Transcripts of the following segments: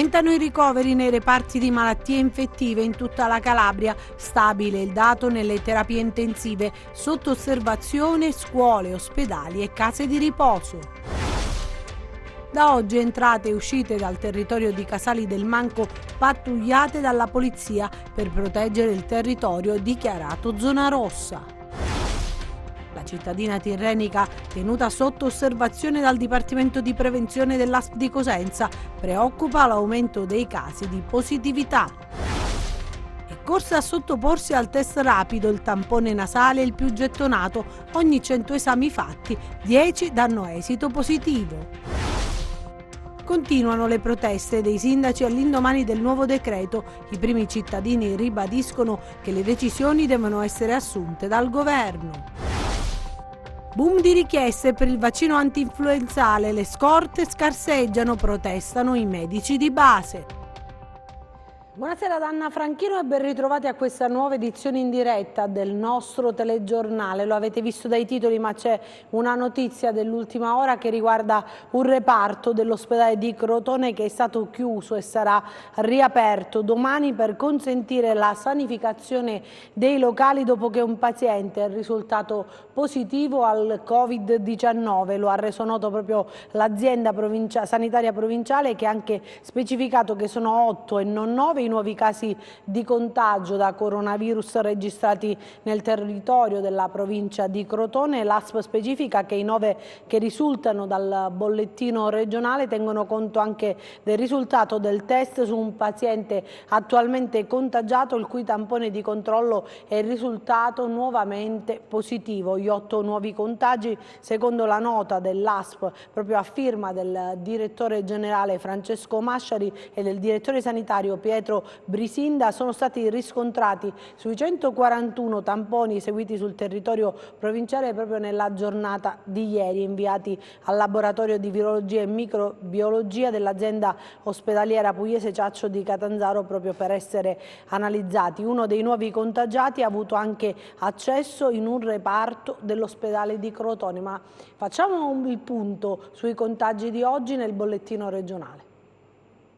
Aumentano i ricoveri nei reparti di malattie infettive in tutta la Calabria, stabile il dato nelle terapie intensive, sotto osservazione scuole, ospedali e case di riposo. Da oggi entrate e uscite dal territorio di Casali del Manco pattugliate dalla polizia per proteggere il territorio dichiarato zona rossa. La cittadina tirrenica, tenuta sotto osservazione dal Dipartimento di Prevenzione dell'ASP di Cosenza, preoccupa l'aumento dei casi di positività. È corsa a sottoporsi al test rapido, il tampone nasale è il più gettonato. Ogni 100 esami fatti, 10 danno esito positivo. Continuano le proteste dei sindaci all'indomani del nuovo decreto. I primi cittadini ribadiscono che le decisioni devono essere assunte dal governo. Boom di richieste per il vaccino antinfluenzale, le scorte scarseggiano, protestano i medici di base. Buonasera ad Anna Franchino e ben ritrovati a questa nuova edizione in diretta del nostro telegiornale. Lo avete visto dai titoli, ma c'è una notizia dell'ultima ora che riguarda un reparto dell'ospedale di Crotone che è stato chiuso e sarà riaperto domani per consentire la sanificazione dei locali dopo che un paziente è risultato positivo al Covid-19. Lo ha reso noto proprio l'azienda sanitaria provinciale, che ha anche specificato che sono 8 e non 9 i nuovi casi di contagio da coronavirus registrati nel territorio della provincia di Crotone. L'ASP specifica che i 9 che risultano dal bollettino regionale tengono conto anche del risultato del test su un paziente attualmente contagiato, il cui tampone di controllo è risultato nuovamente positivo. Gli 8 nuovi contagi, secondo la nota dell'ASP, proprio a firma del direttore generale Francesco Masciari e del direttore sanitario Pietro Brisinda, sono stati riscontrati sui 141 tamponi eseguiti sul territorio provinciale proprio nella giornata di ieri, inviati al laboratorio di virologia e microbiologia dell'azienda ospedaliera pugliese Ciaccio di Catanzaro proprio per essere analizzati. Uno dei nuovi contagiati ha avuto anche accesso in un reparto dell'ospedale di Crotone. Ma facciamo il punto sui contagi di oggi nel bollettino regionale.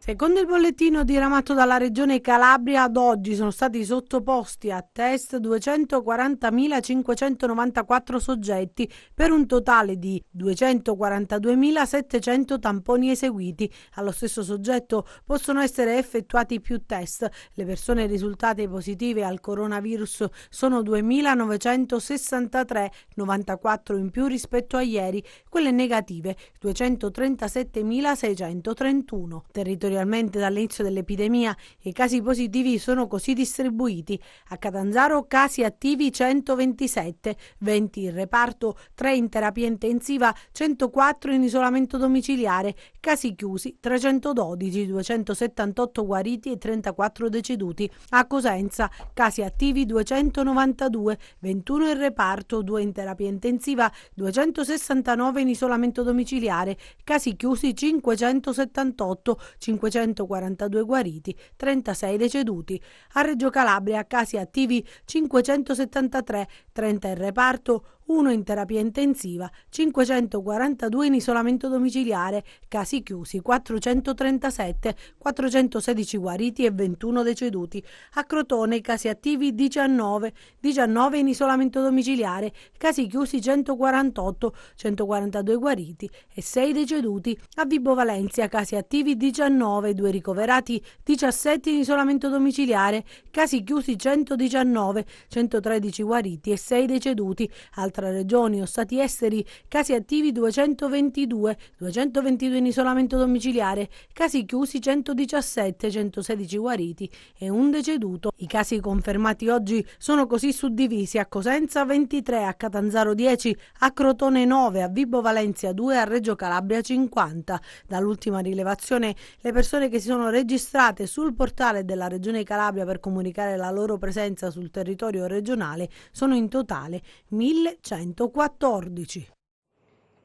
Secondo il bollettino diramato dalla Regione Calabria, ad oggi sono stati sottoposti a test 240.594 soggetti per un totale di 242.700 tamponi eseguiti. Allo stesso soggetto possono essere effettuati più test. Le persone risultate positive al coronavirus sono 2.963, 94 in più rispetto a ieri, quelle negative 237.631. Territorialmente dall'inizio dell'epidemia i casi positivi sono così distribuiti: a Catanzaro casi attivi 127, 20 in reparto, 3 in terapia intensiva, 104 in isolamento domiciliare, casi chiusi 312, 278 guariti e 34 deceduti. A Cosenza casi attivi 292, 21 in reparto, 2 in terapia intensiva, 269 in isolamento domiciliare, casi chiusi 578, 542 guariti, 36 deceduti. A Reggio Calabria casi attivi 573, 30 in reparto, 1 in terapia intensiva, 542 in isolamento domiciliare, casi chiusi 437, 416 guariti e 21 deceduti. A Crotone casi attivi 19, 19 in isolamento domiciliare, casi chiusi 148, 142 guariti e 6 deceduti. A Vibo Valentia casi attivi 19, 2 ricoverati, 17 in isolamento domiciliare, casi chiusi 119, 113 guariti e 6 deceduti. Altra regioni o stati esteri, casi attivi 222, 222 in isolamento domiciliare, casi chiusi 117, 116 guariti e 1 deceduto. I casi confermati oggi sono così suddivisi: a Cosenza 23, a Catanzaro 10, a Crotone 9, a Vibo Valentia 2, a Reggio Calabria 50. Dall'ultima rilevazione, le persone che si sono registrate sul portale della Regione Calabria per comunicare la loro presenza sul territorio regionale sono in totale 1114.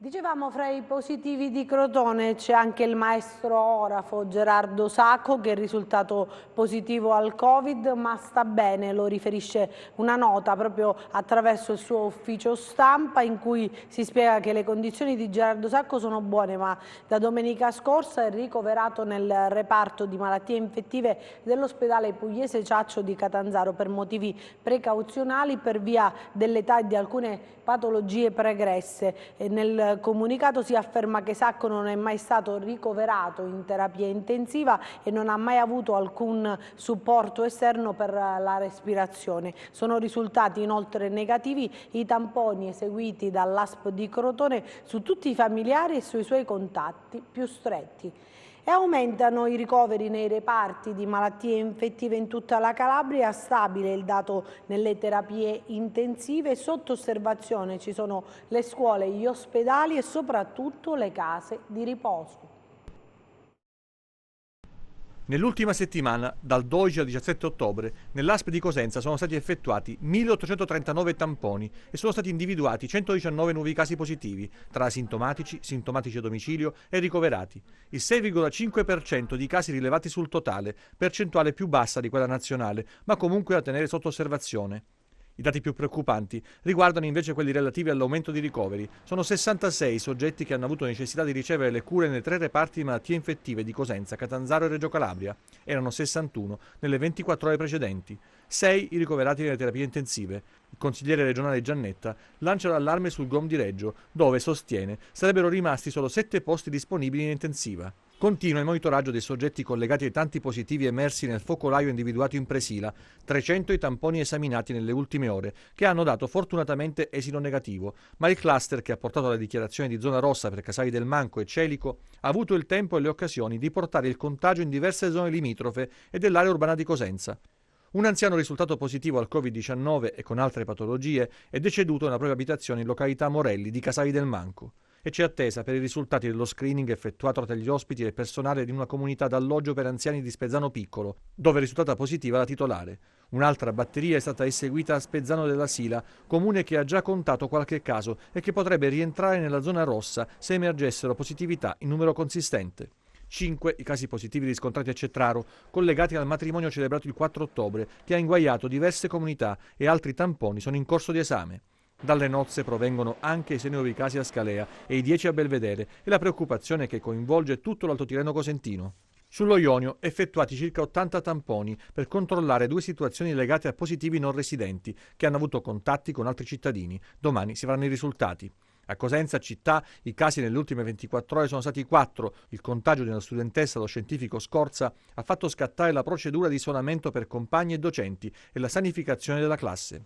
Dicevamo, fra i positivi di Crotone c'è anche il maestro orafo Gerardo Sacco, che è risultato positivo al Covid, ma sta bene, lo riferisce una nota proprio attraverso il suo ufficio stampa, in cui si spiega che le condizioni di Gerardo Sacco sono buone, ma da domenica scorsa è ricoverato nel reparto di malattie infettive dell'ospedale pugliese Ciaccio di Catanzaro per motivi precauzionali per via dell'età e di alcune patologie pregresse. E nel comunicato si afferma che Sacco non è mai stato ricoverato in terapia intensiva e non ha mai avuto alcun supporto esterno per la respirazione. Sono risultati inoltre negativi i tamponi eseguiti dall'ASP di Crotone su tutti i familiari e sui suoi contatti più stretti. E aumentano i ricoveri nei reparti di malattie infettive in tutta la Calabria, stabile il dato nelle terapie intensive, sotto osservazione ci sono le scuole, gli ospedali e soprattutto le case di riposo. Nell'ultima settimana, dal 12 al 17 ottobre, nell'ASP di Cosenza sono stati effettuati 1.839 tamponi e sono stati individuati 119 nuovi casi positivi, tra asintomatici, sintomatici a domicilio e ricoverati. Il 6,5% di casi rilevati sul totale, percentuale più bassa di quella nazionale, ma comunque da tenere sotto osservazione. I dati più preoccupanti riguardano invece quelli relativi all'aumento di ricoveri. Sono 66 soggetti che hanno avuto necessità di ricevere le cure nei 3 reparti di malattie infettive di Cosenza, Catanzaro e Reggio Calabria. Erano 61 nelle 24 ore precedenti. 6 i ricoverati nelle terapie intensive. Il consigliere regionale Giannetta lancia l'allarme sul GOM di Reggio, dove, sostiene, sarebbero rimasti solo 7 posti disponibili in intensiva. Continua il monitoraggio dei soggetti collegati ai tanti positivi emersi nel focolaio individuato in Presila, 300 i tamponi esaminati nelle ultime ore, che hanno dato fortunatamente esito negativo, ma il cluster che ha portato alla dichiarazione di zona rossa per Casali del Manco e Celico ha avuto il tempo e le occasioni di portare il contagio in diverse zone limitrofe e dell'area urbana di Cosenza. Un anziano risultato positivo al Covid-19 e con altre patologie è deceduto nella propria abitazione in località Morelli di Casali del Manco. E c'è attesa per i risultati dello screening effettuato tra gli ospiti e il personale di una comunità d'alloggio per anziani di Spezzano Piccolo, dove è risultata positiva la titolare. Un'altra batteria è stata eseguita a Spezzano della Sila, comune che ha già contato qualche caso e che potrebbe rientrare nella zona rossa se emergessero positività in numero consistente. 5 i casi positivi riscontrati a Cetraro, collegati al matrimonio celebrato il 4 ottobre, che ha inguaiato diverse comunità e altri tamponi sono in corso di esame. Dalle nozze provengono anche i 6 nuovi casi a Scalea e i 10 a Belvedere e la preoccupazione che coinvolge tutto l'Alto Tirreno cosentino. Sullo Ionio effettuati circa 80 tamponi per controllare 2 situazioni legate a positivi non residenti che hanno avuto contatti con altri cittadini. Domani si faranno i risultati. A Cosenza città i casi nelle ultime 24 ore sono stati 4. Il contagio di una studentessa allo scientifico Scorza ha fatto scattare la procedura di isolamento per compagni e docenti e la sanificazione della classe.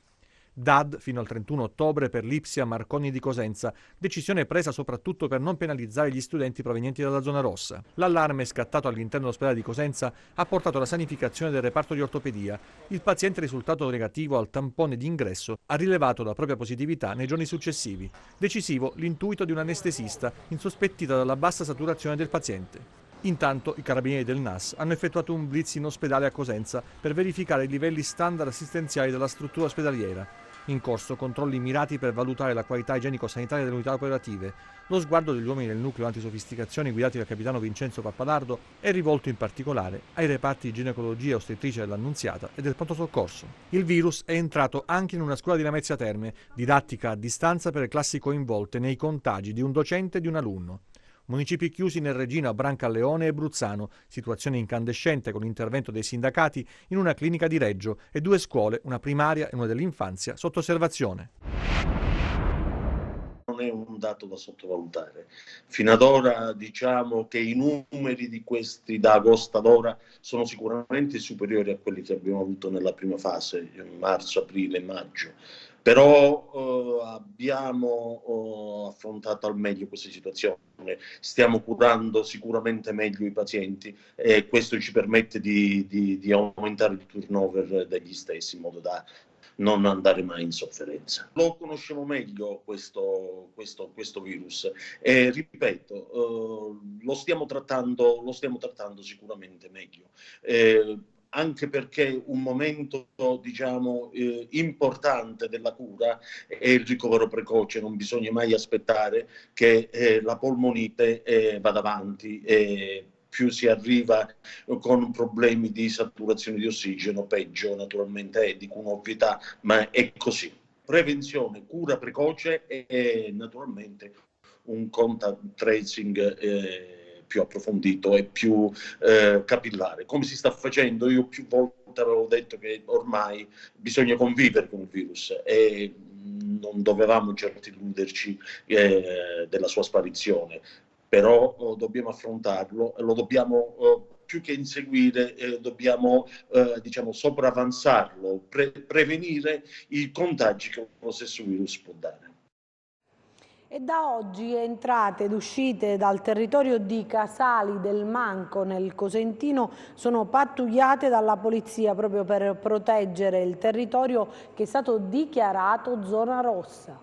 DAD fino al 31 ottobre per l'Ipsia Marconi di Cosenza, decisione presa soprattutto per non penalizzare gli studenti provenienti dalla zona rossa. L'allarme scattato all'interno dell'ospedale di Cosenza ha portato alla sanificazione del reparto di ortopedia. Il paziente risultato negativo al tampone di ingresso ha rilevato la propria positività nei giorni successivi. Decisivo l'intuito di un anestesista insospettita dalla bassa saturazione del paziente. Intanto i carabinieri del NAS hanno effettuato un blitz in ospedale a Cosenza per verificare i livelli standard assistenziali della struttura ospedaliera. In corso controlli mirati per valutare la qualità igienico-sanitaria delle unità operative. Lo sguardo degli uomini del nucleo antisofisticazioni guidati dal capitano Vincenzo Pappalardo è rivolto in particolare ai reparti di ginecologia e ostetricia dell'Annunziata e del pronto soccorso. Il virus è entrato anche in una scuola di Lamezia Terme, didattica a distanza per le classi coinvolte nei contagi di un docente e di un alunno. Municipi chiusi nel Regino a Brancaleone e Bruzzano, situazione incandescente con l'intervento dei sindacati in una clinica di Reggio e 2 scuole, una primaria e una dell'infanzia, sotto osservazione. Non è un dato da sottovalutare. Fino ad ora diciamo che i numeri di questi da agosto ad ora sono sicuramente superiori a quelli che abbiamo avuto nella prima fase, marzo, aprile, maggio. Però abbiamo affrontato al meglio questa situazione, stiamo curando sicuramente meglio i pazienti e questo ci permette di aumentare il turnover degli stessi in modo da non andare mai in sofferenza. Lo conosciamo meglio questo virus e ripeto, lo stiamo trattando sicuramente meglio. anche perché un momento diciamo importante della cura è il ricovero precoce, non bisogna mai aspettare che la polmonite vada avanti. Più si arriva con problemi di saturazione di ossigeno, peggio naturalmente è, dico un'ovvietà, ma è così. Prevenzione, cura precoce e naturalmente un contact tracing più approfondito e più capillare. Come si sta facendo? Io più volte avevo detto che ormai bisogna convivere con il virus e non dovevamo certo illuderci della sua sparizione, però dobbiamo affrontarlo e lo dobbiamo più che inseguire, dobbiamo diciamo sopravanzarlo, prevenire i contagi che lo stesso virus può dare. E da oggi entrate ed uscite dal territorio di Casali del Manco nel Cosentino sono pattugliate dalla polizia proprio per proteggere il territorio che è stato dichiarato zona rossa.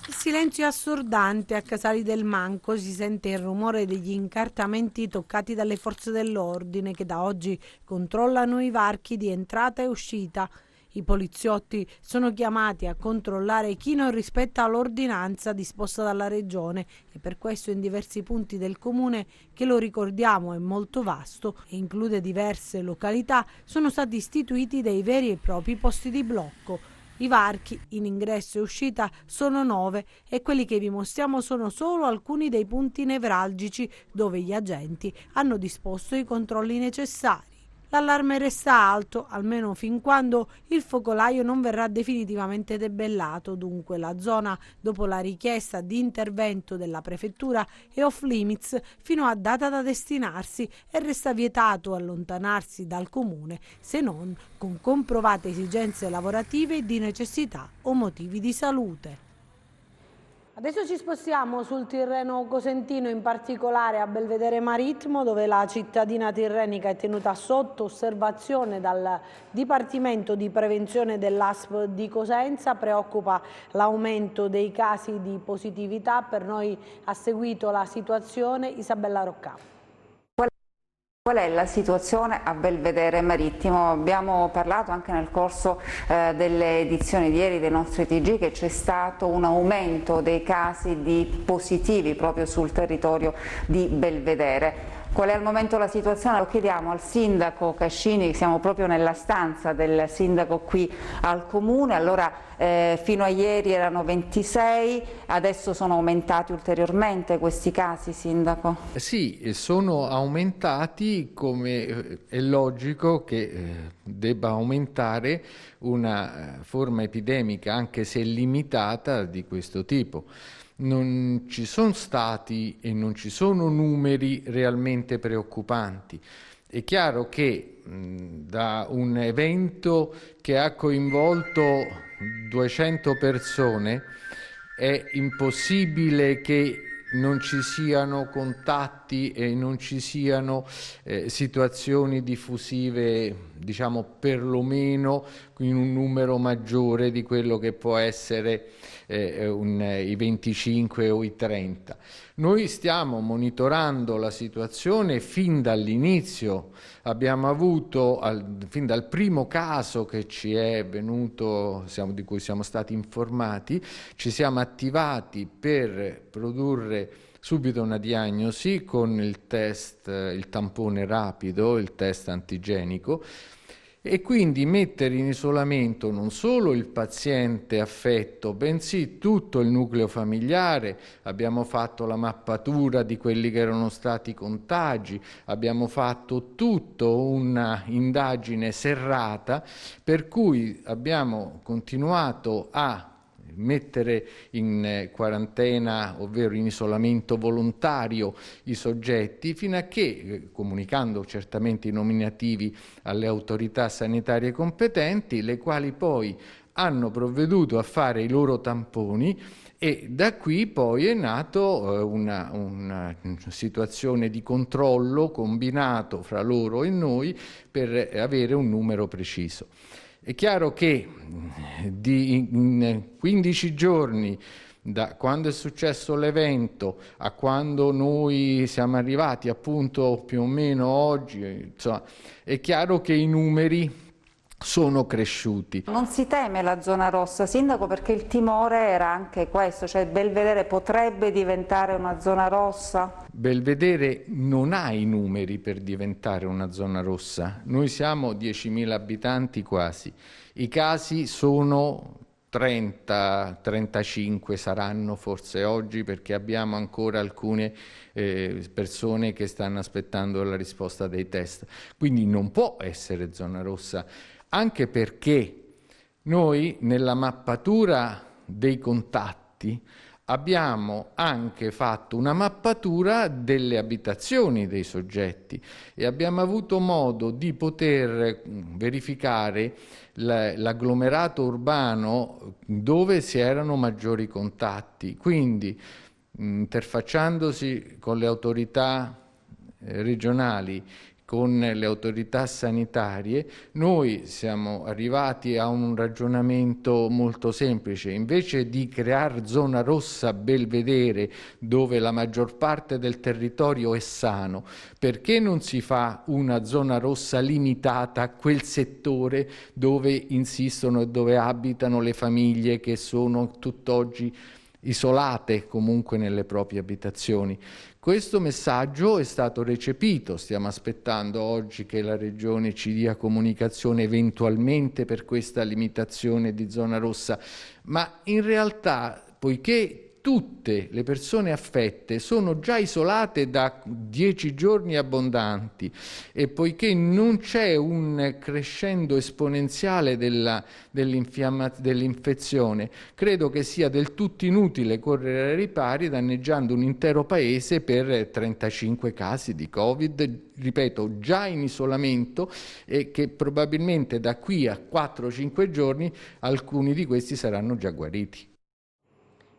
Il silenzio è assordante a Casali del Manco, si sente il rumore degli incartamenti toccati dalle forze dell'ordine che da oggi controllano i varchi di entrata e uscita. I poliziotti sono chiamati a controllare chi non rispetta l'ordinanza disposta dalla Regione e per questo in diversi punti del comune, che lo ricordiamo è molto vasto e include diverse località, sono stati istituiti dei veri e propri posti di blocco. I varchi in ingresso e uscita sono 9 e quelli che vi mostriamo sono solo alcuni dei punti nevralgici dove gli agenti hanno disposto i controlli necessari. L'allarme resta alto, almeno fin quando il focolaio non verrà definitivamente debellato, dunque la zona, dopo la richiesta di intervento della prefettura, è off limits fino a data da destinarsi e resta vietato allontanarsi dal comune se non con comprovate esigenze lavorative di necessità o motivi di salute. Adesso ci spostiamo sul Tirreno Cosentino, in particolare a Belvedere Marittimo, dove la cittadina tirrenica è tenuta sotto osservazione dal Dipartimento di Prevenzione dell'ASP di Cosenza. Preoccupa l'aumento dei casi di positività. Per noi ha seguito la situazione Isabella Roccà. Qual è la situazione a Belvedere Marittimo? Abbiamo parlato anche nel corso delle edizioni di ieri dei nostri TG che c'è stato un aumento dei casi di positivi proprio sul territorio di Belvedere. Qual è al momento la situazione? Lo chiediamo al sindaco Cascini, siamo proprio nella stanza del sindaco qui al comune. Allora, fino a ieri erano 26, adesso sono aumentati ulteriormente questi casi, sindaco? Sì, sono aumentati, come è logico che debba aumentare una forma epidemica, anche se limitata, di questo tipo. Non ci sono stati e non ci sono numeri realmente preoccupanti. È chiaro che da un evento che ha coinvolto 200 persone è impossibile che non ci siano contatti e non ci siano situazioni diffusive, diciamo, perlomeno in un numero maggiore di quello che può essere i 25 o i 30. Noi stiamo monitorando la situazione fin dall'inizio. Abbiamo avuto, fin dal primo caso che ci è venuto, di cui siamo stati informati, ci siamo attivati per produrre subito una diagnosi con il test, il tampone rapido, il test antigenico, e quindi mettere in isolamento non solo il paziente affetto, bensì tutto il nucleo familiare. Abbiamo fatto la mappatura di quelli che erano stati contagi, abbiamo fatto tutto una indagine serrata, per cui abbiamo continuato a mettere in quarantena, ovvero in isolamento volontario, i soggetti, fino a che, comunicando certamente i nominativi alle autorità sanitarie competenti, le quali poi hanno provveduto a fare i loro tamponi, e da qui poi è nato una situazione di controllo combinato fra loro e noi per avere un numero preciso. È chiaro che in 15 giorni da quando è successo l'evento a quando noi siamo arrivati appunto più o meno oggi, insomma, è chiaro che i numeri sono cresciuti. Non si teme la zona rossa, Sindaco, perché il timore era anche questo, cioè Belvedere potrebbe diventare una zona rossa? Belvedere non ha i numeri per diventare una zona rossa. Noi siamo 10.000 abitanti quasi. I casi sono 30, 35 saranno forse oggi, perché abbiamo ancora alcune persone che stanno aspettando la risposta dei test. Quindi non può essere zona rossa. Anche perché noi nella mappatura dei contatti abbiamo anche fatto una mappatura delle abitazioni dei soggetti e abbiamo avuto modo di poter verificare l'agglomerato urbano dove si erano maggiori contatti. Quindi, interfacciandosi con le autorità regionali, con le autorità sanitarie, noi siamo arrivati a un ragionamento molto semplice. Invece di creare zona rossa Belvedere, dove la maggior parte del territorio è sano, perché non si fa una zona rossa limitata a quel settore dove insistono e dove abitano le famiglie che sono tutt'oggi isolate comunque nelle proprie abitazioni? Questo messaggio è stato recepito, stiamo aspettando oggi che la Regione ci dia comunicazione eventualmente per questa limitazione di zona rossa, ma in realtà, poiché tutte le persone affette sono già isolate da 10 giorni abbondanti e poiché non c'è un crescendo esponenziale dell'infezione, credo che sia del tutto inutile correre ai ripari danneggiando un intero paese per 35 casi di Covid, ripeto, già in isolamento, e che probabilmente da qui a 4-5 giorni alcuni di questi saranno già guariti.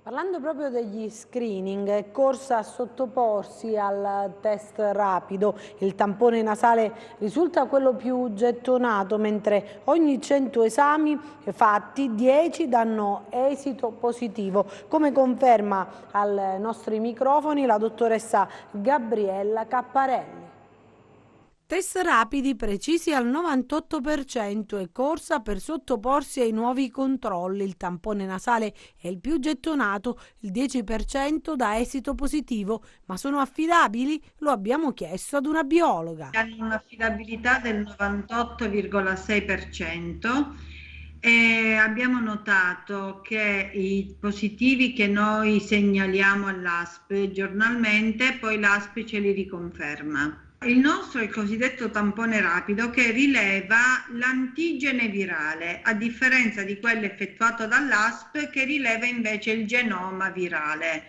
Parlando proprio degli screening, è corsa a sottoporsi al test rapido. Il tampone nasale risulta quello più gettonato, mentre ogni 100 esami fatti 10 danno esito positivo, come conferma ai nostri microfoni la dottoressa Gabriella Capparelli. Test rapidi precisi al 98% e corsa per sottoporsi ai nuovi controlli. Il tampone nasale è il più gettonato, il 10% dà esito positivo, ma sono affidabili? Lo abbiamo chiesto ad una biologa. Hanno un'affidabilità del 98,6%. E abbiamo notato che i positivi che noi segnaliamo all'ASP giornalmente, poi l'ASP ce li riconferma. Il nostro è il cosiddetto tampone rapido che rileva l'antigene virale, a differenza di quello effettuato dall'ASP che rileva invece il genoma virale.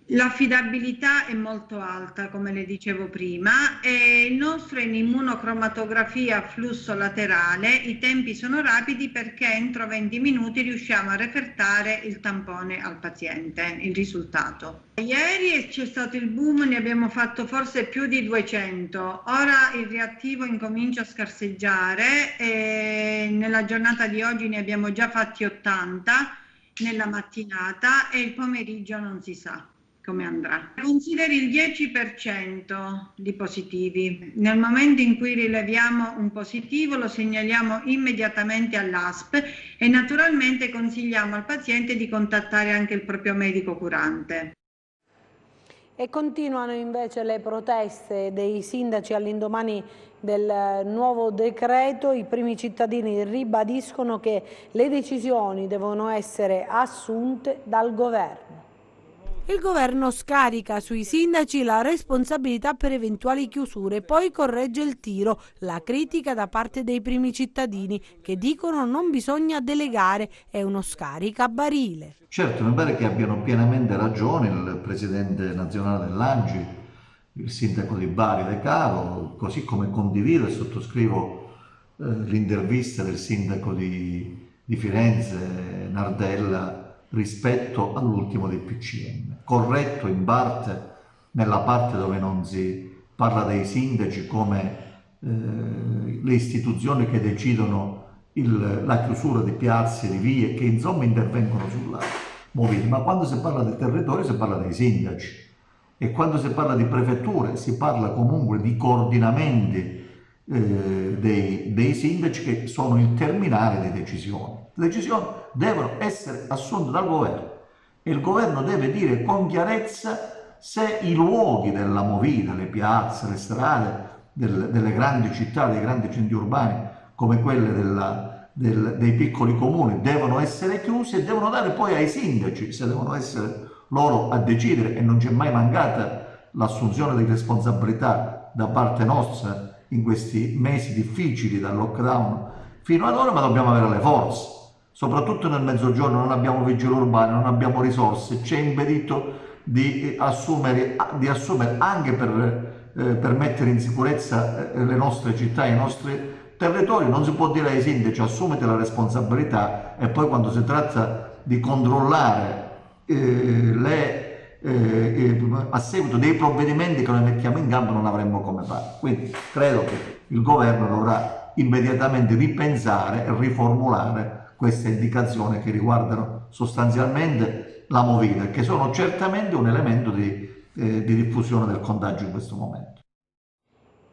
L'affidabilità è molto alta, come le dicevo prima, e il nostro è in immunocromatografia a flusso laterale. I tempi sono rapidi perché entro 20 minuti riusciamo a refertare il tampone al paziente, il risultato. Ieri c'è stato il boom, ne abbiamo fatto forse più di 200, ora il reattivo incomincia a scarseggiare e nella giornata di oggi ne abbiamo già fatti 80 nella mattinata e il pomeriggio non si sa come andrà. Consideri il 10% di positivi. Nel momento in cui rileviamo un positivo lo segnaliamo immediatamente all'ASP e naturalmente consigliamo al paziente di contattare anche il proprio medico curante. E continuano invece le proteste dei sindaci all'indomani del nuovo decreto. I primi cittadini ribadiscono che le decisioni devono essere assunte dal governo. Il governo scarica sui sindaci la responsabilità per eventuali chiusure, poi corregge il tiro. La critica da parte dei primi cittadini che dicono non bisogna delegare, è uno scaricabarile. Certo, mi pare che abbiano pienamente ragione il presidente nazionale dell'ANGI, il sindaco di Bari De Caro, così come condivido e sottoscrivo l'intervista del sindaco di Firenze Nardella rispetto all'ultimo del PCM. Corretto in parte, nella parte dove non si parla dei sindaci come le istituzioni che decidono la chiusura di piazze, di vie, che insomma intervengono movida, ma quando si parla del territorio si parla dei sindaci, e quando si parla di prefetture si parla comunque di coordinamenti dei sindaci, che sono il terminale di decisioni. Le decisioni devono essere assunte dal governo e il governo deve dire con chiarezza se i luoghi della movida, le piazze, le strade delle grandi città, dei grandi centri urbani come quelle dei piccoli comuni devono essere chiusi, e devono dare poi ai sindaci, se devono essere loro a decidere, e non c'è mai mancata l'assunzione di responsabilità da parte nostra in questi mesi difficili dal lockdown fino ad ora, ma dobbiamo avere le forze, soprattutto nel mezzogiorno non abbiamo vigili urbani, non abbiamo risorse, ci è impedito di assumere anche per mettere in sicurezza le nostre città, i nostri territori. Non si può dire ai sindaci assumete la responsabilità e poi quando si tratta di controllare a seguito dei provvedimenti che noi mettiamo in campo non avremmo come fare. Quindi credo che il governo dovrà immediatamente ripensare e riformulare queste indicazioni che riguardano sostanzialmente la movida, che sono certamente un elemento di diffusione del contagio in questo momento.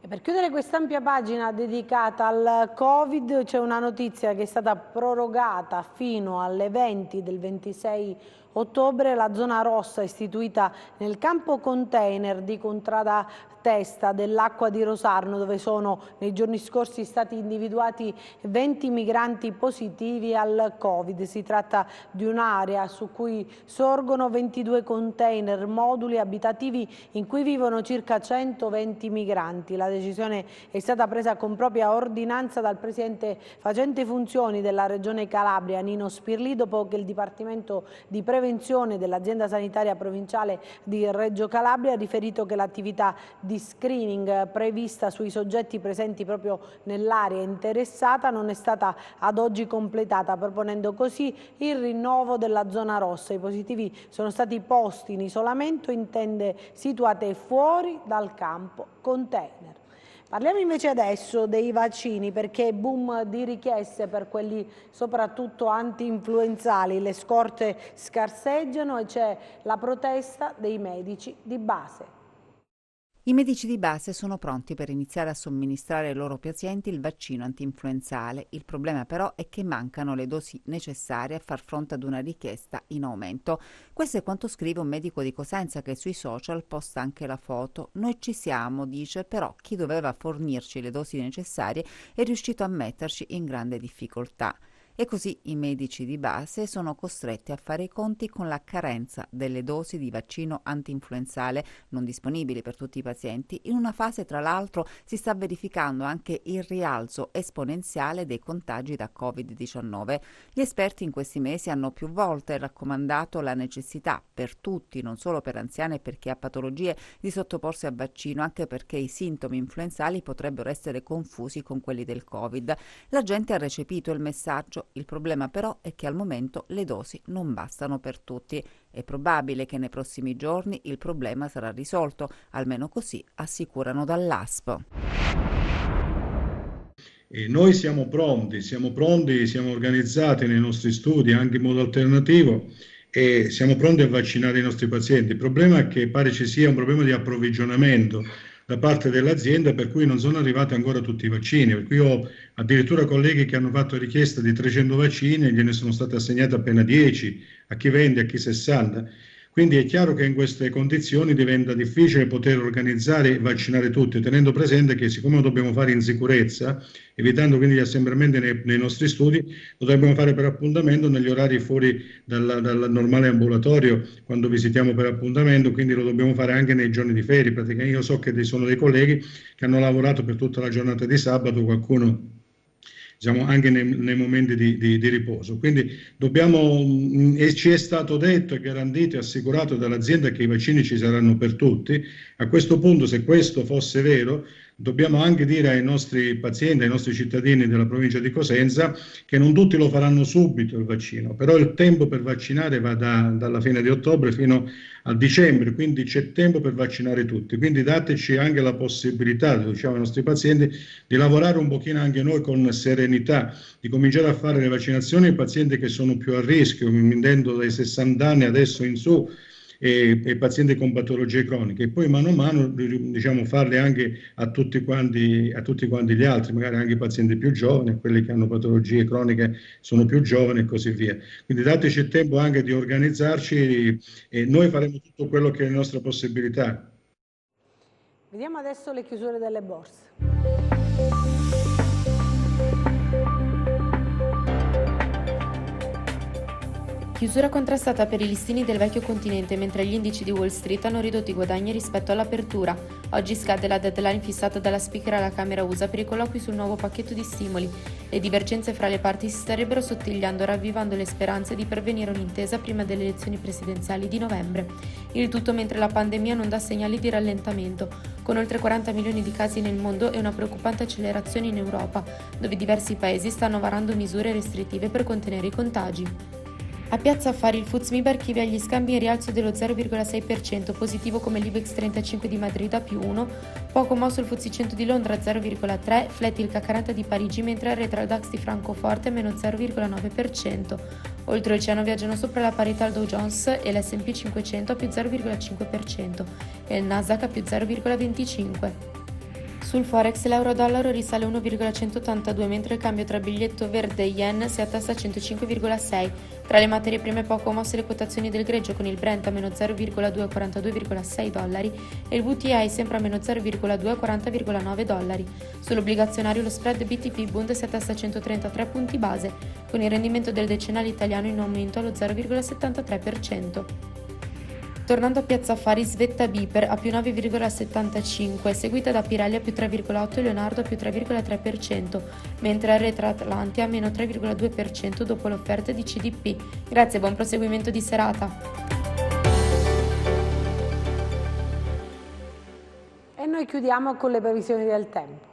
E per chiudere quest'ampia pagina dedicata al Covid c'è una notizia che è stata prorogata fino alle 20 del 26 ottobre, la zona rossa istituita nel campo container di Contrada Testa dell'Acqua di Rosarno, dove sono nei giorni scorsi stati individuati 20 migranti positivi al Covid. Si tratta di un'area su cui sorgono 22 container, moduli abitativi in cui vivono circa 120 migranti. La decisione è stata presa con propria ordinanza dal presidente facente funzioni della Regione Calabria, Nino Spirli, dopo che il Dipartimento di Prevenzione dell'Azienda Sanitaria Provinciale di Reggio Calabria ha riferito che l'attività di screening prevista sui soggetti presenti proprio nell'area interessata non è stata ad oggi completata, proponendo così il rinnovo della zona rossa. I positivi sono stati posti in isolamento in tende situate fuori dal campo container. Parliamo invece adesso dei vaccini, perché boom di richieste per quelli soprattutto anti-influenzali, le scorte scarseggiano e c'è la protesta dei medici di base. I medici di base sono pronti per iniziare a somministrare ai loro pazienti il vaccino antinfluenzale. Il problema però è che mancano le dosi necessarie a far fronte ad una richiesta in aumento. Questo è quanto scrive un medico di Cosenza che sui social posta anche la foto. Noi ci siamo, dice, però chi doveva fornirci le dosi necessarie è riuscito a metterci in grande difficoltà. E così i medici di base sono costretti a fare i conti con la carenza delle dosi di vaccino antinfluenzale non disponibili per tutti i pazienti. In una fase, tra l'altro, si sta verificando anche il rialzo esponenziale dei contagi da Covid-19. Gli esperti in questi mesi hanno più volte raccomandato la necessità per tutti, non solo per anziani e per chi ha patologie, di sottoporsi a vaccino, anche perché i sintomi influenzali potrebbero essere confusi con quelli del Covid. La gente ha recepito il messaggio. Il problema però è che al momento le dosi non bastano per tutti. È probabile che nei prossimi giorni il problema sarà risolto, almeno così assicurano dall'ASP. E noi siamo pronti, siamo organizzati nei nostri studi anche in modo alternativo e siamo pronti a vaccinare i nostri pazienti. Il problema è che pare ci sia un problema di approvvigionamento da parte dell'azienda, per cui non sono arrivati ancora tutti i vaccini, per cui ho addirittura colleghi che hanno fatto richiesta di 300 vaccini e gliene sono state assegnate appena 10, a chi vende, a chi 60. Quindi è chiaro che in queste condizioni diventa difficile poter organizzare e vaccinare tutti, tenendo presente che siccome lo dobbiamo fare in sicurezza, evitando quindi gli assembramenti nei nostri studi, lo dobbiamo fare per appuntamento negli orari fuori dal normale ambulatorio quando visitiamo per appuntamento, quindi lo dobbiamo fare anche nei giorni di ferie. Praticamente io so che ci sono dei colleghi che hanno lavorato per tutta la giornata di sabato, qualcuno diciamo anche nei momenti di riposo. Quindi e ci è stato detto e garantito e assicurato dall'azienda che i vaccini ci saranno per tutti. A questo punto, se questo fosse vero, dobbiamo anche dire ai nostri pazienti, ai nostri cittadini della provincia di Cosenza che non tutti lo faranno subito il vaccino, però il tempo per vaccinare va dalla fine di ottobre fino a dicembre, quindi c'è tempo per vaccinare tutti. Quindi dateci anche la possibilità, diciamo ai nostri pazienti, di lavorare un pochino anche noi con serenità, di cominciare a fare le vaccinazioni ai pazienti che sono più a rischio, intendo dai 60 anni adesso in su, e pazienti con patologie croniche, e poi mano a mano diciamo farle anche a tutti quanti gli altri, magari anche i pazienti più giovani, quelli che hanno patologie croniche sono più giovani e così via. Quindi dateci il tempo anche di organizzarci e noi faremo tutto quello che è la nostra possibilità. Vediamo adesso le chiusure delle borse. Chiusura contrastata per i listini del vecchio continente, mentre gli indici di Wall Street hanno ridotto i guadagni rispetto all'apertura. Oggi scade la deadline fissata dalla speaker alla Camera USA per i colloqui sul nuovo pacchetto di stimoli. Le divergenze fra le parti si starebbero sottigliando, ravvivando le speranze di pervenire un'intesa prima delle elezioni presidenziali di novembre. Il tutto mentre la pandemia non dà segnali di rallentamento, con oltre 40 milioni di casi nel mondo e una preoccupante accelerazione in Europa, dove diversi paesi stanno varando misure restrittive per contenere i contagi. A Piazza Affari il FTSE MIB archivia gli scambi in rialzo dello 0,6%, positivo come l'Ibex 35 di Madrid a +1, poco mosso il FTSE 100 di Londra 0,3%, flat il CAC 40 di Parigi, mentre arretra il DAX di Francoforte meno 0,9%. Oltreoceano viaggiano sopra la parità il Dow Jones e l'S&P 500 a +0,5% e il Nasdaq a +0,25%. Sul Forex l'euro-dollaro risale 1,182, mentre il cambio tra biglietto verde e yen si attesta a 105,6. Tra le materie prime poco mosse le quotazioni del greggio, con il Brent a meno 0,2 a 42,6 dollari e il WTI sempre a meno 0,2 a 40,9 dollari. Sull'obbligazionario lo spread BTP Bund si attesta a 133 punti base, con il rendimento del decennale italiano in aumento allo 0,73%. Tornando a Piazza Affari, Svetta Biper a +9,75, seguita da Pirelli a +3,8 e Leonardo a +3,3%, mentre arretra Atlantia a -3,2% dopo le offerte di CDP. Grazie e buon proseguimento di serata. E noi chiudiamo con le previsioni del tempo.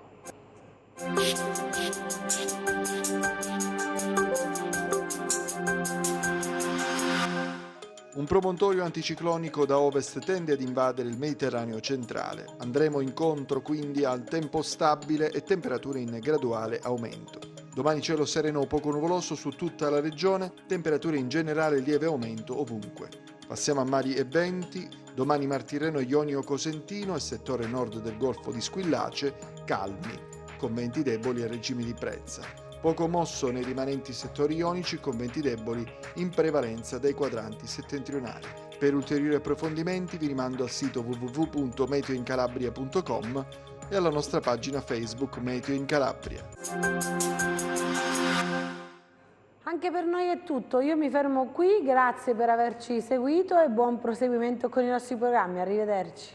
Un promontorio anticiclonico da ovest tende ad invadere il Mediterraneo centrale. Andremo incontro quindi al tempo stabile e temperature in graduale aumento. Domani cielo sereno o poco nuvoloso su tutta la regione, temperature in generale lieve aumento ovunque. Passiamo a mari e venti, domani Mar Tirreno, Ionio Cosentino e settore nord del Golfo di Squillace, calmi, con venti deboli e regimi di Brezza. Poco mosso nei rimanenti settori ionici con venti deboli in prevalenza dai quadranti settentrionali. Per ulteriori approfondimenti vi rimando al sito www.meteoincalabria.com e alla nostra pagina Facebook Meteo in Calabria. Anche per noi è tutto, io mi fermo qui, grazie per averci seguito e buon proseguimento con i nostri programmi, arrivederci.